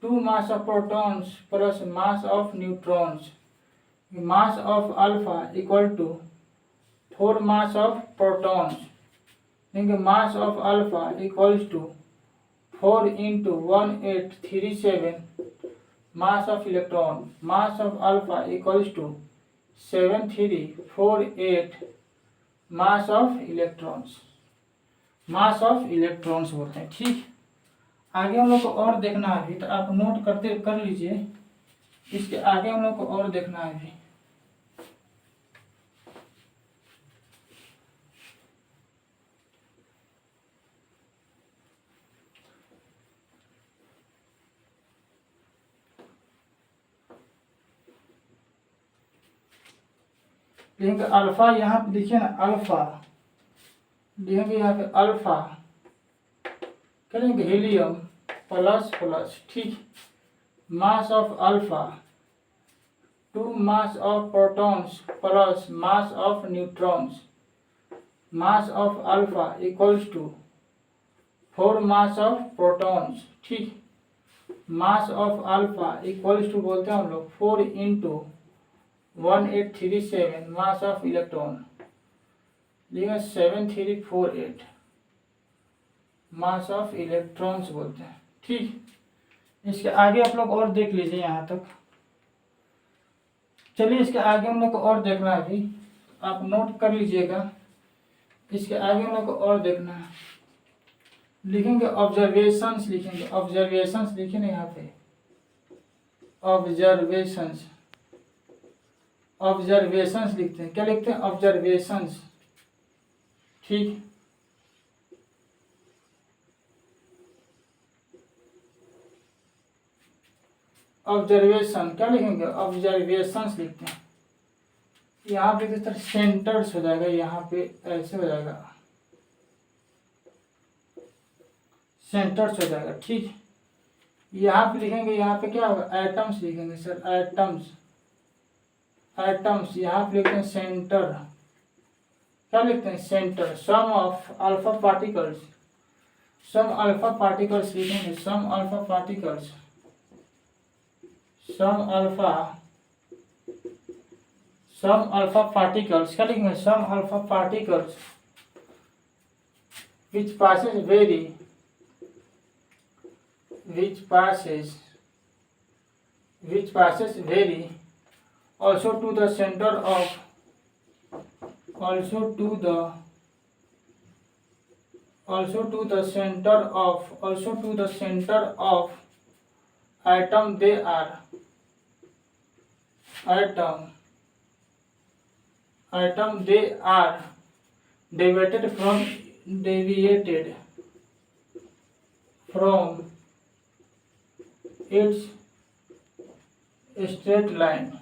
2 mass of protons plus mass of neutrons. Mass of alpha equal to 4 mass of protons, लेकिन mass of alpha equals to 4 into 1837 mass of electron. Mass of alpha equals to 7348 mass of electrons. Mass of electrons बोलते हैं। ठीक, आगे हम लोग को और देखना है अभी, तो आप नोट करते कर लीजिए। इसके आगे हम लोग को और देखना है अभी। लिखेंगे अल्फा, यहाँ पे देखिए ना अल्फा, लिखेंगे यहाँ पे अल्फा, करेंगे हीलियम प्लस प्लस। ठीक, mass of alpha 2 mass of protons plus mass of neutrons. Mass of alpha equals to 4 mass of protons. ठीक, mass of alpha equals to बोलते हैं हम लोग 4 इंटू 1837 मास ऑफ इलेक्ट्रॉन, लिखेंगे 7348 mass of electrons बोलते हैं। ठीक, इसके आगे आप लोग और देख लीजिए यहाँ तक। चलिए, इसके आगे हम लोग को और देखना है अभी, आप नोट कर लीजिएगा। इसके आगे हम लोग को और देखना है, लिखेंगे ऑब्जर्वेशंस, लिखेंगे ऑब्जर्वेशंस, लिखे ना यहाँ पे ऑब्जर्वेशंस। ऑब्जर्वेशंस लिखते हैं, क्या लिखते हैं, ऑब्जर्वेशंस। ठीक, ऑब्जर्वेशन क्या लिखेंगे, ऑब्जर्वेशंस लिखते हैं। यहाँ पे किस तरह सेंटर्स हो जाएगा, यहाँ पे ऐसे हो जाएगा, सेंटर्स हो जाएगा। ठीक, यहाँ पे लिखेंगे, यहाँ पे क्या होगा, एटम्स लिखेंगे सर, एटम्स। एटम्स यहाँ पे लिखते हैं सेंटर, क्या लिखते हैं, centre. Some of alpha particles, some alpha particles लिखेंगे, some alpha particles, some alpha particles, क्या लिखेंगे, some alpha particles which passes very also to the center of atom, they are deviated from its straight line,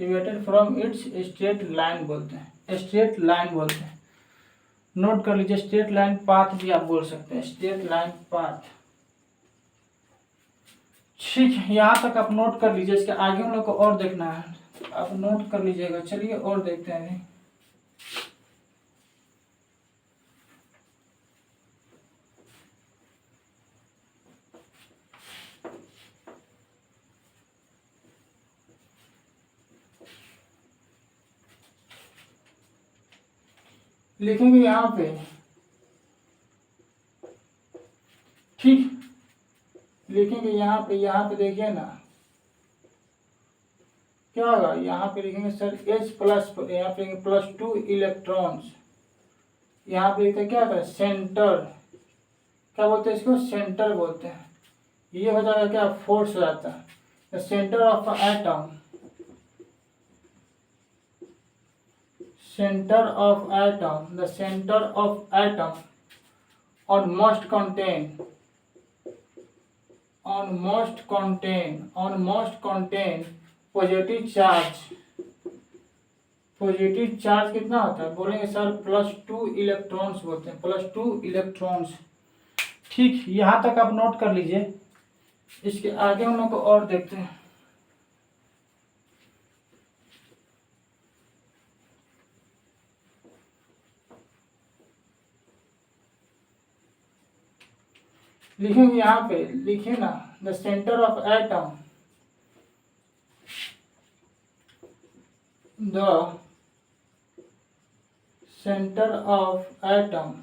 deviated from its straight line बोलते हैं, straight line बोलते हैं। Note कर लीजिए, straight line path भी आप बोल सकते हैं, स्ट्रेट लाइन पाथ। ठीक है, यहाँ तक आप नोट कर लीजिए। इसके आगे हम लोग को और देखना है, आप नोट कर लीजिएगा। चलिए और देखते हैं। लिखेंगे यहाँ पे, ठीक, लिखेंगे यहाँ पे देखिए ना क्या होगा, यहाँ पे लिखेंगे सर H प्लस, यहाँ पे लिखेंगे +2 इलेक्ट्रॉन्स। यहाँ पे लिखते क्या होता है, सेंटर, क्या बोलते हैं इसको, सेंटर बोलते हैं। ये हो जाएगा क्या, फोर्स हो जाता है, centre of atom, center of atom, the center of atom on most contain positive charge. Positive charge कितना होता है बोलेंगे सर +2 इलेक्ट्रॉन्स बोलते हैं, +2 इलेक्ट्रॉन्स। ठीक, यहाँ तक आप नोट कर लीजिए। इसके आगे हम लोग को और देखते हैं। लिखेंगे यहाँ पे, लिखिए ना, the centre of atom, the centre of atom,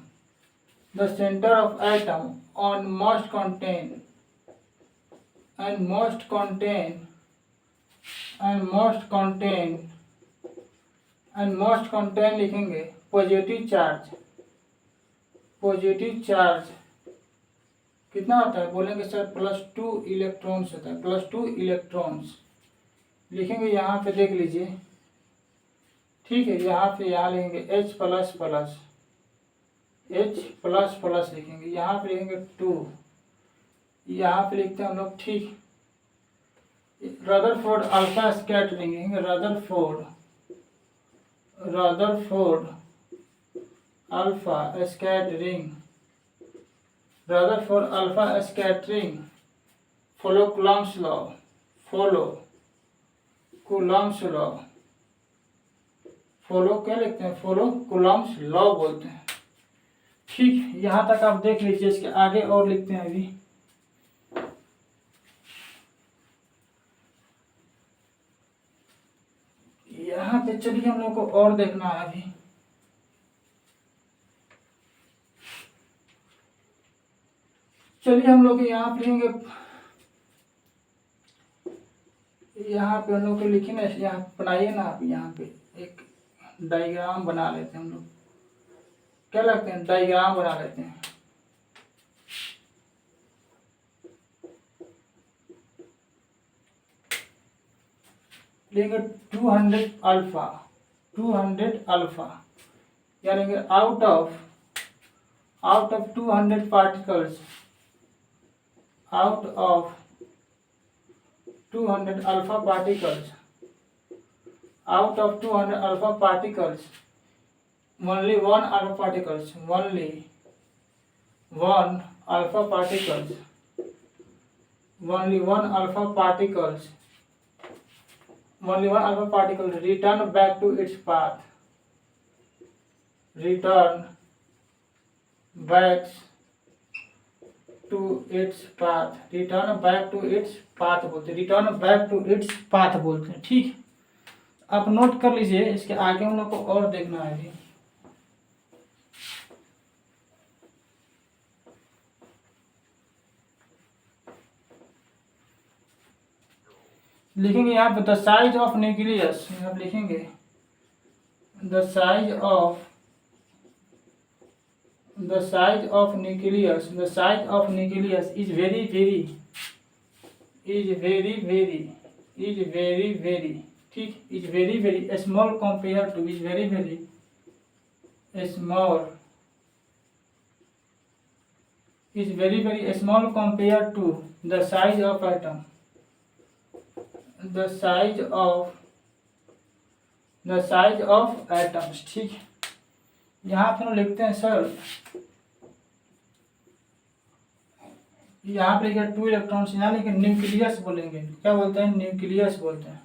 the centre of atom on most contain and most contain लिखेंगे पॉजिटिव चार्ज। पॉजिटिव चार्ज कितना होता है बोलेंगे सर +2 इलेक्ट्रॉन्स होता है, +2 इलेक्ट्रॉन्स। लिखेंगे यहाँ पे, देख लीजिए, ठीक है। यहाँ पे यहाँ लिखेंगे H++ लिखेंगे, यहाँ पे लिखेंगे 2, यहाँ पे लिखते हैं हम लोग, ठीक। रदरफोर्ड अल्फा स्कैटरिंग लिखेंगे, Rutherford alpha scattering, Rutherford alpha scattering, follow Coulomb's law, follow क्या लिखते हैं, फॉलो कूलम्ब्स लॉ बोलते हैं। ठीक, यहाँ तक आप देख लीजिए। इसके आगे और लिखते हैं अभी। यहाँ पे चलिए हम लोग को और देखना है अभी। चलिए हम लोग यहाँ पे लेंगे, यहाँ पे हम लोग को लिखिए ना, यहाँ बनाइए ना आप। यहाँ पे एक डायग्राम बना लेते हैं हम लोग, क्या लगते हैं, डायग्राम बना लेते हैं। लेंगे 200 अल्फा, या लेंगे out of 200 particles, out of 200 alpha particles, out of 200 alpha particles, only one alpha particles, only one alpha particles, only one alpha particles, only one alpha particle return back to its path, return back to its path, return back to its path बोलते हैं, return back to its path बोलते हैं। ठीक, आप note कर लीजिए। इसके आगे हम लोग को और देखना है अभी। लिखेंगे यहाँ पे द साइज ऑफ न्यूक्लियस, आप लिखेंगे the size of nucleus, the size of nucleus is very ठीक, is very small compared to, is very small, is very small compared to the size of atom, the size of atoms। ठीक, यहाँ पे हम लिखते हैं sir, यहाँ पे लिखा 2 इलेक्ट्रॉन्स, यहाँ लिखे न्यूक्लियस बोलेंगे। क्या बोलते हैं, न्यूक्लियस बोलते हैं।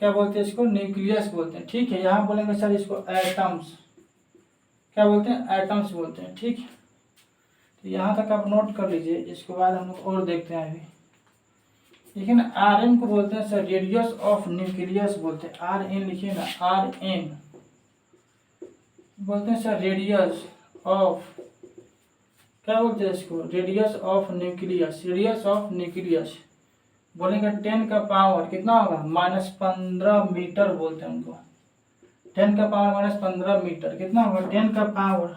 क्या बोलते हैं इसको, न्यूक्लियस बोलते हैं। ठीक है, यहाँ बोलेंगे सर इसको एटम्स, क्या बोलते हैं, एटम्स बोलते हैं। ठीक, तो यहाँ तक आप नोट कर लीजिए। इसके बाद हम लोग और देखते हैं अभी। देखिए ना, Rn को बोलते हैं सर रेडियस ऑफ न्यूक्लियस बोलते हैं। Rn लिखिए ना, Rn बोलते हैं सर रेडियस ऑफ, क्या बोलते हैं इसको, radius of nucleus, radius of nucleus बोलेंगे 10 का पावर कितना होगा, -15 मीटर बोलते हैं उनको। 10 का पावर -15 मीटर कितना होगा, 10 का पावर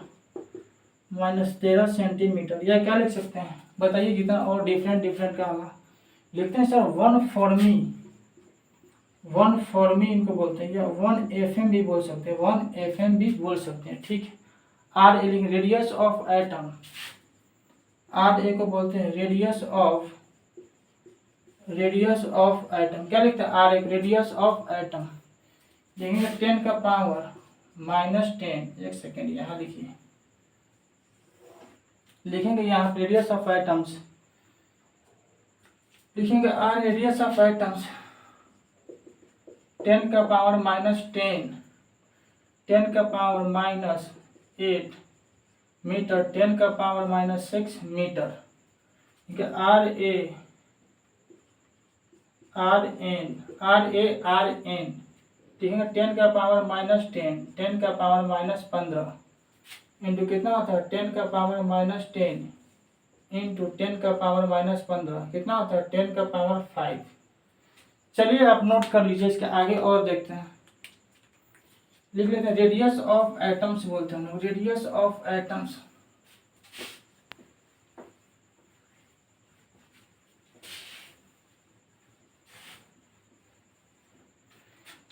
-13 सेंटीमीटर। या क्या लिख सकते हैं बताइए, जितना और डिफरेंट का होगा। लिखते हैं सर 1 फर्मी वन फॉर्मी इनको बोलते हैं, या 1 FM भी बोल सकते हैं, 1 FM भी बोल सकते हैं, ठीक। R A radius of atom, R A को बोलते हैं रेडियस ऑफ एटम। क्या लिखते हैं R A, radius of atom. देखेंगे 10 का पावर -10, एक सेकेंड यहाँ लिखिए, लिखेंगे यहाँ रेडियस ऑफ एटम्स, लिखेंगे आर रेडियस ऑफ एटम्स 10 का पावर -10, 10 का पावर -8 मीटर, 10 का पावर -6 मीटर। ठीक है, आर ए आर एन, ठीक है, 10 का पावर -10, 10 का पावर -15 इंटू कितना होता है 10 का पावर -10 इंटू 10 का पावर -15 कितना होता है 10 का पावर 5। चलिए आप नोट कर लीजिए, इसके आगे और देखते हैं। लिख लेते हैं रेडियस ऑफ एटम्स बोलते हैं, रेडियस ऑफ एटम्स।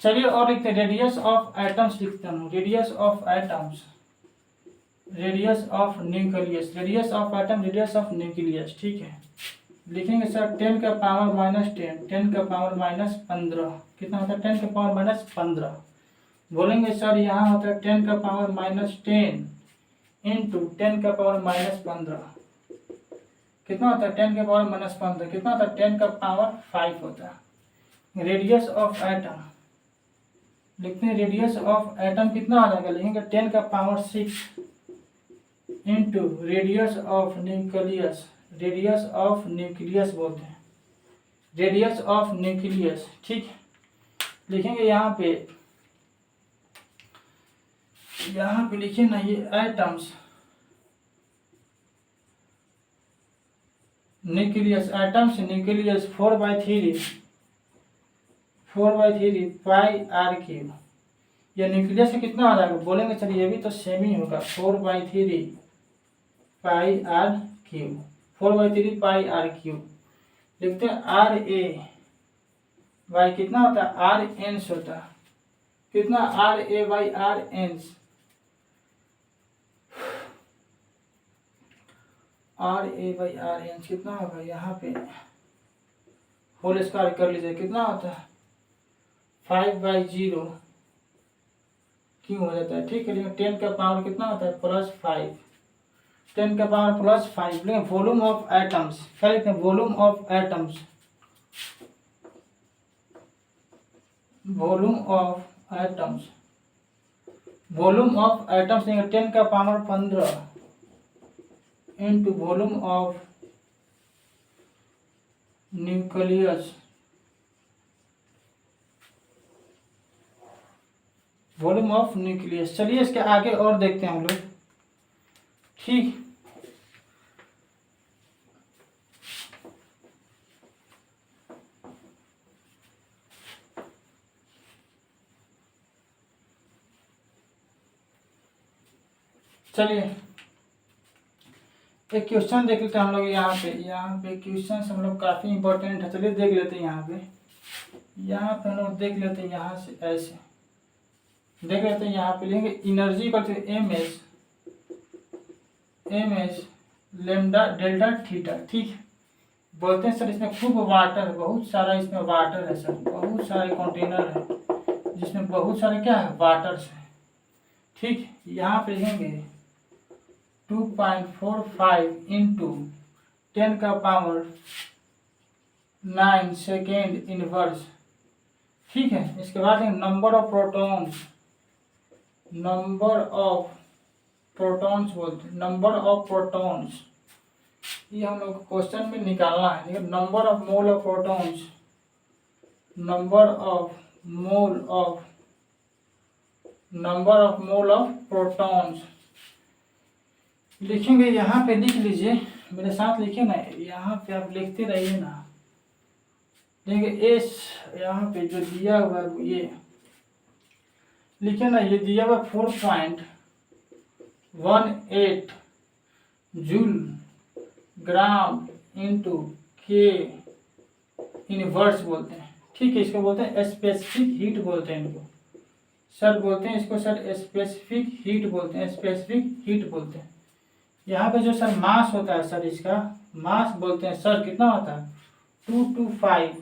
चलिए और लिखते हैं रेडियस ऑफ एटम्स, लिखते हैं radius of atoms, radius of nucleus, radius of atom, radius of nucleus. ठीक है, लिखेंगे सर 10 का पावर -10, 10 का पावर -15 कितना होता है 10 का पावर -15। बोलेंगे सर यहाँ होता है 10 का पावर -10 इंटू 10 का पावर -15 कितना होता है 10 का पावर -15 कितना होता है 10 का पावर 5 होता है। रेडियस ऑफ एटम लिखते हैं, रेडियस ऑफ एटम कितना आ जाएगा, लिखेंगे 10 का power 6 into radius of nucleus, radius of nucleus बोलते हैं, रेडियस ऑफ न्यूक्लियस। ठीक, लिखेंगे यहाँ पे लिखिए ना ये atoms, nucleus, atoms nucleus 4/3 pi are cube. या न्यूक्लियस से कितना आ जाएगा, बोलेंगे चलिए ये भी तो सेम ही होगा, 4/3 pi are cube, 4/3 pi are cube. लिखते हैं आर ए बाई कितना होता है आर एन्स होता है, कितना R A by R N, R A by R N कितना होगा, यहाँ पे होल स्क्वायर कर लीजिए कितना होता है 5/0 क्यों हो जाता है। ठीक है, लेकिन 10 का पावर कितना होता है +5, 10 का पावर +5। लेकिन वॉल्यूम ऑफ एटम्स क्या लिखते हैं, volume of atoms, volume of atoms, volume of atoms 10 का power 15 into volume of nucleus, volume of nucleus. चलिए इसके आगे और देखते हैं हम लोग। ठीक, चलिए एक क्वेश्चन देख लेते हैं हम लोग। यहाँ पे क्वेश्चन हम लोग काफ़ी इंपॉर्टेंट है, चलिए देख लेते हैं। यहाँ पे हम लोग देख लेते हैं, यहाँ से ऐसे देख लेते हैं। यहाँ पे लेंगे एनर्जी करते m s lambda delta theta. ठीक, बोलते हैं सर इसमें खूब वाटर है, बहुत सारा इसमें वाटर है सर, बहुत सारे कंटेनर है जिसमें बहुत सारे क्या है वाटर्स है। ठीक, यहाँ पे लिखेंगे 2.45 इंटू 10 का पावर 9 सेकेंड इनवर्स। ठीक है, इसके बाद number of protons, number of protons बोलते हैं, नंबर ऑफ प्रोटॉन्स ये हम लोग क्वेश्चन में निकालना है। ठीक है, number of mole of protons, number of mole of protons लिखेंगे। यहाँ पे लिख लीजिए, मेरे साथ लिखिए ना, यहाँ पे आप लिखते रहिए ना। देखिए एस यहाँ पे जो दिया हुआ है ये लिखे ना, ये दिया हुआ 4.18 जूल ग्राम इंटू के इनवर्स बोलते हैं। ठीक है, इसको बोलते हैं स्पेसिफिक हीट बोलते हैं इनको, सर बोलते हैं इसको सर स्पेसिफिक हीट बोलते हैं, स्पेसिफिक हीट बोलते हैं। यहाँ पे जो सर मास होता है सर, इसका मास बोलते हैं सर कितना होता है 2 to 5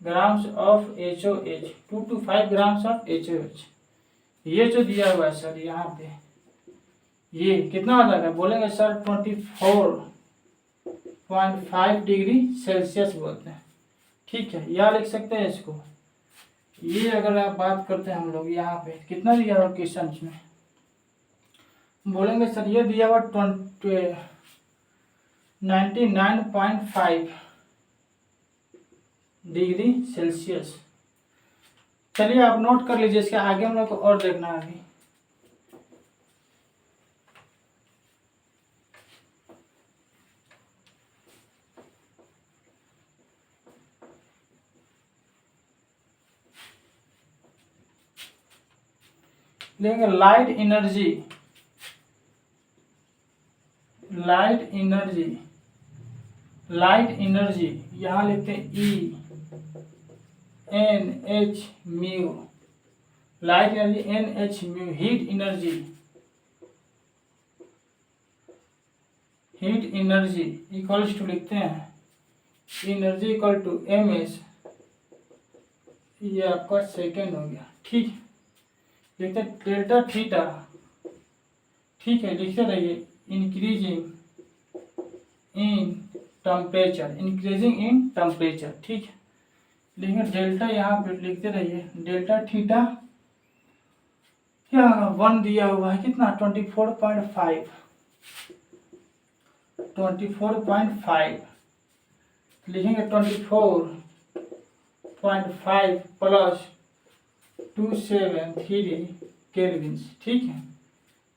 grams of HOH, 2 to 5 grams of HOH। ये जो दिया हुआ है सर यहाँ पे, ये कितना हो जाएगा बोलेंगे सर 24.5 डिग्री सेल्सियस बोलते हैं। ठीक है, या लिख सकते हैं इसको, ये अगर आप बात करते हैं हम लोग यहाँ पे कितना दिया हुआ क्वेश्चन में, बोलेंगे सर ये दिया हुआ 99.5 डिग्री सेल्सियस। चलिए आप नोट कर लीजिए, इसके आगे हम लोग को और देखना है अभी। लेंगे light energy, light energy, light energy यहाँ लिखते हैं ENH mu, light energy NH mu. Heat energy, heat energy equals to लिखते हैं एनर्जी इक्वल टू MS, ये आपका सेकेंड हो गया। ठीक, लिखते हैं डेल्टा थीटा। ठीक है, लिखते रहिए increasing in temperature, increasing in temperature. ठीक है, लेकिन डेल्टा यहाँ पे लिखते रहिए डेल्टा थीटा क्या 1 दिया हुआ है कितना 24.5, 24.5 लिखेंगे 24.5 प्लस 273 केल्विन। ठीक है,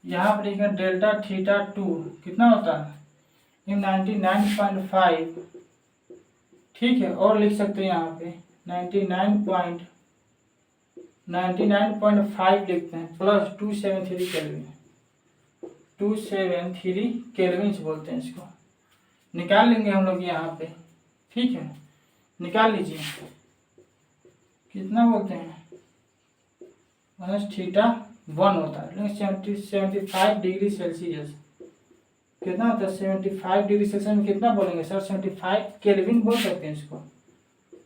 यहाँ पर लिखेंगे डेल्टा थीटा 2 कितना होता है 99.5। ठीक है, और लिख सकते हैं यहाँ पे 99.5 लिखते हैं प्लस 273 केल्विन, 273 केल्विन बोलते हैं इसको। निकाल लेंगे हम लोग यहाँ पे। ठीक है, निकाल लीजिए कितना बोलते हैं -θ1 होता है, लेकिन 75 डिग्री सेल्सियस कितना होता है 75 डिग्री सेल्सियस में कितना बोलेंगे सर 75 केल्विन बोल सकते हैं इसको।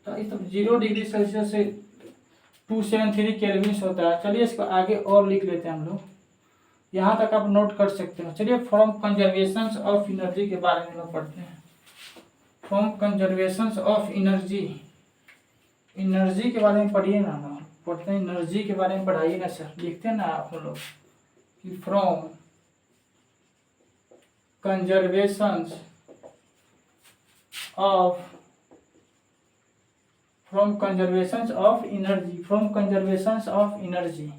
तो इस 0 डिग्री सेल्सियस से 273 केल्विन होता है। चलिए इसको आगे और लिख लेते हैं हम लोग, यहाँ तक आप नोट कर सकते हो। चलिए फ्रॉम कंजर्वेशन ऑफ एनर्जी के बारे में पढ़ते हैं। From conservation of energy, energy के बारे में पढ़िए ना, पढ़ते हैं एनर्जी के बारे में पढ़ाइए ना सर, लिखते हैं ना आप लोग कि from conservation of, from conservation of energy, from conservation of energy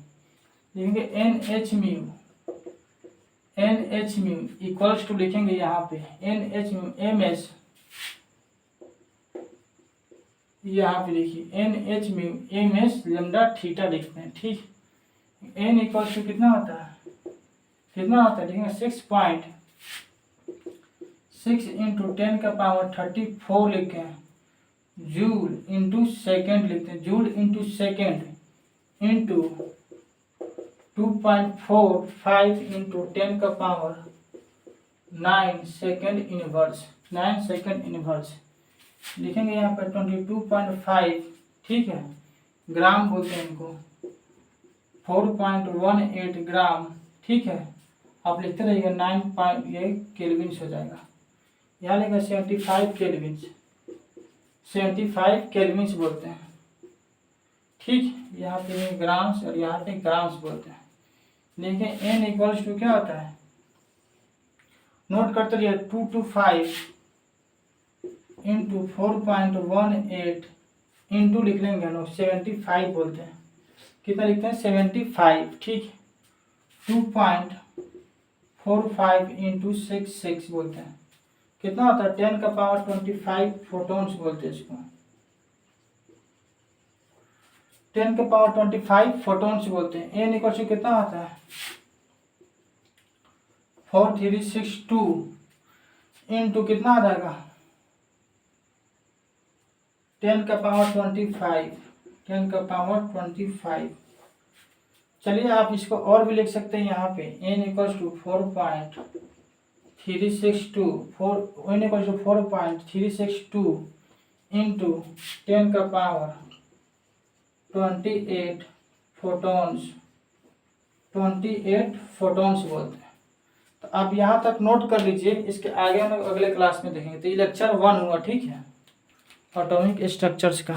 लिखेंगे NH mu, NH mu equals to लिखेंगे यहाँ पे NH म्यू MS, यहाँ पे लिखिए NH mu MS lambda theta लिखते हैं। ठीक, N इक्वल्स टू कितना होता है, कितना होता है लिखेंगे 6.6 इंटू 10⁻34 लिखे हैं, जूल इंटू सेकेंड लिखते हैं, joule into second into 2.45 into 10⁻9 second inverse, 9 second inverse लिखेंगे यहाँ पर 22.5। ठीक है, ग्राम बोलते हैं इनको 4.18 ग्राम। ठीक है, आप लिखते रहिएगा 9 ये केल्विन हो जाएगा, यहाँ लिखेगा 75 केल्विन, 75 केल्विन बोलते हैं। ठीक, यहाँ पे ग्राम्स और यहाँ पे ग्राम्स बोलते हैं। देखिए N इक्वल्स टू क्या होता है, नोट करते रहिए 2 to 5 इंटू 4.18 इंटू लिख लेंगे हम लोग 75 बोलते हैं, कितना लिखते हैं 75। ठीक, 2.45 इंटू 66 बोलते हैं, कितना होता है 10⁻25 फोटोन्स बोलते हैं इसको, 10⁻25 फोटोन्स बोलते हैं। N इक्वल टू कितना होता है 4362 इंटू कितना आ जाएगा 10 का पावर 25, 10 का पावर 25। चलिए आप इसको और भी लिख सकते हैं यहाँ पे n equals to 4.362 n equals to 4.362 into 10 का पावर 28 फोटॉन्स, 28 फोटॉन्स बोलते हैं। तो आप यहाँ तक नोट कर लीजिए, इसके आगे हम अगले क्लास में देखेंगे। तो ये लेक्चर 1 हुआ, ठीक है, एटॉमिक स्ट्रक्चर्स का।